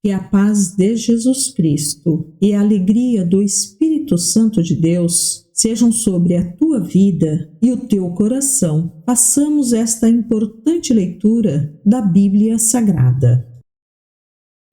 Que a paz de Jesus Cristo e a alegria do Espírito Santo de Deus sejam sobre a tua vida e o teu coração. Façamos esta importante leitura da Bíblia Sagrada.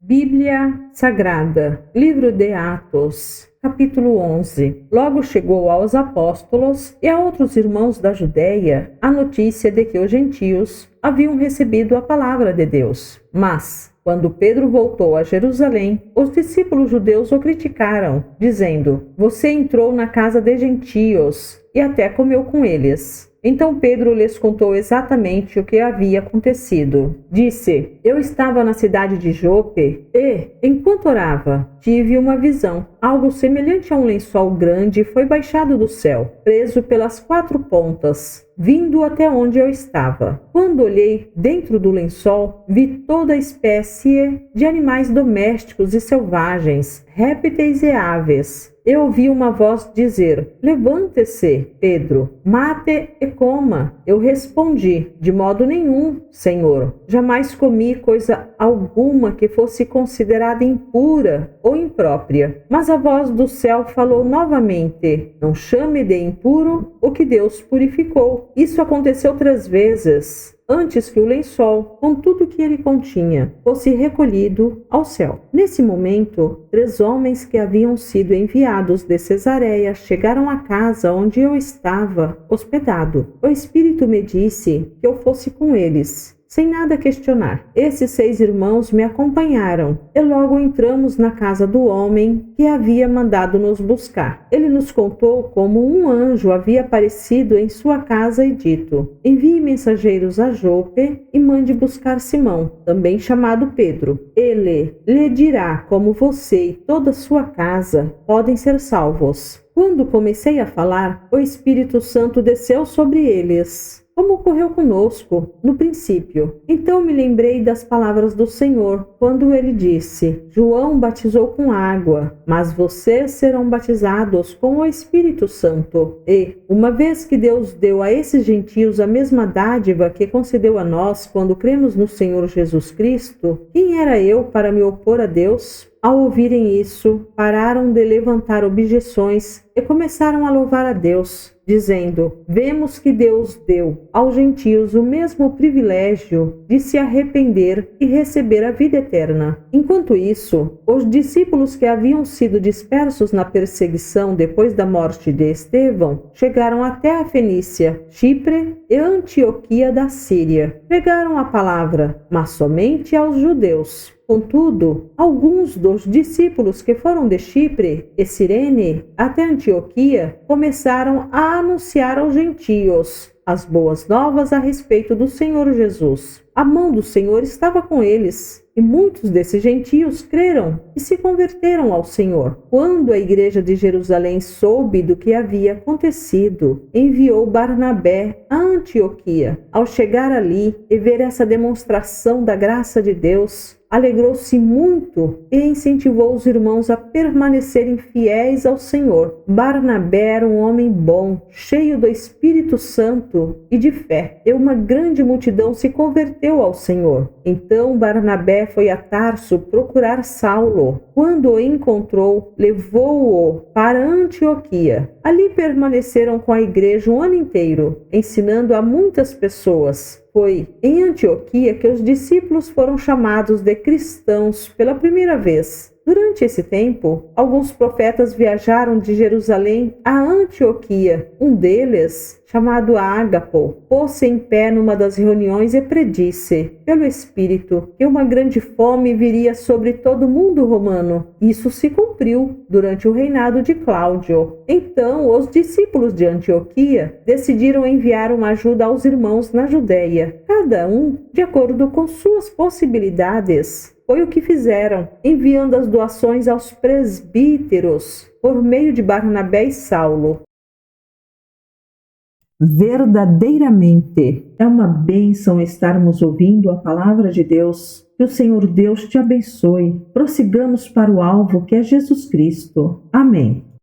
Bíblia Sagrada, Livro de Atos, capítulo 11. Logo chegou aos apóstolos e a outros irmãos da Judéia a notícia de que os gentios haviam recebido a palavra de Deus. Mas, quando Pedro voltou a Jerusalém, os discípulos judeus o criticaram, dizendo: "Você entrou na casa de gentios e até comeu com eles." Então Pedro lhes contou exatamente o que havia acontecido. Disse: "Eu estava na cidade de Jope e, enquanto orava, tive uma visão. Algo semelhante a um lençol grande foi baixado do céu, preso pelas 4 pontas, vindo até onde eu estava. Quando olhei dentro do lençol, vi toda espécie de animais domésticos e selvagens, répteis e aves. Eu ouvi uma voz dizer: 'Levante-se, Pedro, mate e coma.' Eu respondi: 'De modo nenhum, Senhor. Jamais comi coisa alguma que fosse considerada impura ou imprópria.' Mas a voz do céu falou novamente: 'Não chame de impuro o que Deus purificou.' Isso aconteceu 3 vezes, antes que o lençol, com tudo que ele continha, fosse recolhido ao céu. Nesse momento, 3 homens que haviam sido enviados de Cesareia chegaram à casa onde eu estava hospedado. O Espírito me disse que eu fosse com eles, sem nada questionar. Esses 6 irmãos me acompanharam e logo entramos na casa do homem que havia mandado nos buscar. Ele nos contou como um anjo havia aparecido em sua casa e dito: 'Envie mensageiros a Jope e mande buscar Simão, também chamado Pedro. Ele lhe dirá como você e toda a sua casa podem ser salvos.' Quando comecei a falar, o Espírito Santo desceu sobre eles, como ocorreu conosco no princípio. Então me lembrei das palavras do Senhor, quando ele disse: 'João batizou com água, mas vocês serão batizados com o Espírito Santo.' E, uma vez que Deus deu a esses gentios a mesma dádiva que concedeu a nós quando cremos no Senhor Jesus Cristo, quem era eu para me opor a Deus?" Ao ouvirem isso, pararam de levantar objeções e começaram a louvar a Deus, dizendo: "Vemos que Deus deu aos gentios o mesmo privilégio de se arrepender e receber a vida eterna." Enquanto isso, os discípulos que haviam sido dispersos na perseguição depois da morte de Estevão chegaram até a Fenícia, Chipre e Antioquia da Síria. Pregaram a palavra, mas somente aos judeus. Contudo, alguns dos discípulos que foram de Chipre e Cirene até Antioquia começaram a anunciar aos gentios as boas novas a respeito do Senhor Jesus. A mão do Senhor estava com eles, e muitos desses gentios creram e se converteram ao Senhor. Quando a igreja de Jerusalém soube do que havia acontecido, enviou Barnabé a Antioquia. Ao chegar ali e ver essa demonstração da graça de Deus, alegrou-se muito e incentivou os irmãos a permanecerem fiéis ao Senhor. Barnabé era um homem bom, cheio do Espírito Santo e de fé, e uma grande multidão se converteu ao Senhor. Então Barnabé foi a Tarso procurar Saulo. Quando o encontrou, levou-o para Antioquia. Ali permaneceram com a igreja um ano inteiro, ensinando a muitas pessoas. Foi em Antioquia que os discípulos foram chamados de cristãos pela primeira vez. Durante esse tempo, alguns profetas viajaram de Jerusalém a Antioquia. Um deles, chamado Ágapo, pôs-se em pé numa das reuniões e predisse, pelo Espírito, que uma grande fome viria sobre todo o mundo romano. Isso se cumpriu durante o reinado de Cláudio. Então, os discípulos de Antioquia decidiram enviar uma ajuda aos irmãos na Judéia, cada um de acordo com suas possibilidades. Foi o que fizeram, enviando as doações aos presbíteros por meio de Barnabé e Saulo. Verdadeiramente é uma bênção estarmos ouvindo a palavra de Deus. Que o Senhor Deus te abençoe. Prossigamos para o alvo que é Jesus Cristo. Amém.